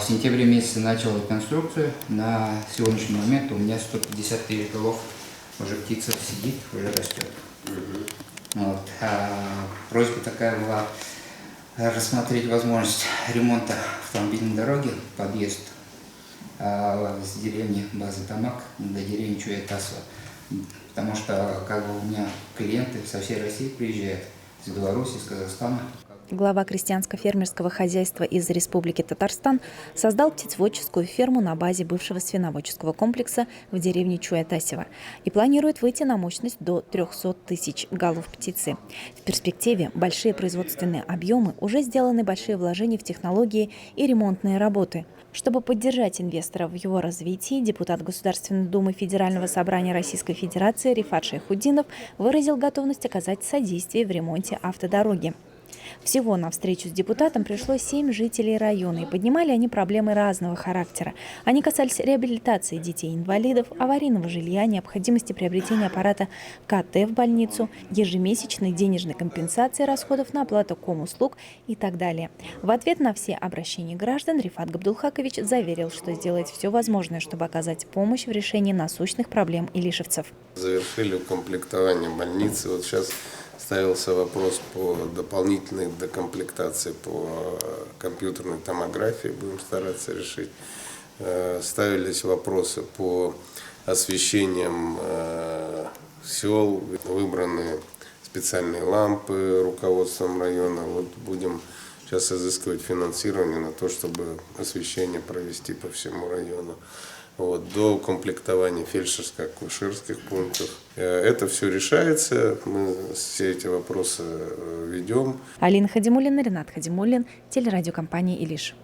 В сентябре месяце начал реконструкцию. На сегодняшний момент у меня 150 тысяч голов уже птица сидит, уже растет. Вот. Просьба такая была рассмотреть возможность ремонта автомобильной дороги, подъезд с деревни Базы Тамак до деревни Чуя-Тасова. Потому что у меня клиенты со всей России приезжают, из Беларуси, из Казахстана. Глава крестьянско-фермерского хозяйства из Республики Татарстан создал птицеводческую ферму на базе бывшего свиноводческого комплекса в деревне Чуя-Тасево и планирует выйти на мощность до 300 тысяч голов птицы. В перспективе большие производственные объемы, уже сделаны большие вложения в технологии и ремонтные работы. Чтобы поддержать инвестора в его развитии, депутат Государственной Думы Федерального собрания Российской Федерации Рифат Шайхутдинов выразил готовность оказать содействие в ремонте автодороги. Всего на встречу с депутатом пришло 7 жителей района, и поднимали они проблемы разного характера. Они касались реабилитации детей-инвалидов, аварийного жилья, необходимости приобретения аппарата КТ в больницу, ежемесячной денежной компенсации расходов на оплату комуслуг и так далее. В ответ на все обращения граждан Рифат Габдулхакович заверил, что сделает все возможное, чтобы оказать помощь в решении насущных проблем илишевцев. Завершили укомплектование больницы. Вот сейчас ставился вопрос по дополнительной докомплектации по компьютерной томографии, будем стараться решить. Ставились вопросы по освещениям сел, выбраны специальные лампы руководством района. Вот будем сейчас изыскивать финансирование на то, чтобы освещение провести по всему району. Вот, до комплектования фельдшерско-акушерских пунктов. Это все решается, мы все эти вопросы ведем. Алина Хадимуллина, Ренат Хадимуллин, телерадиокомпания «Илиш».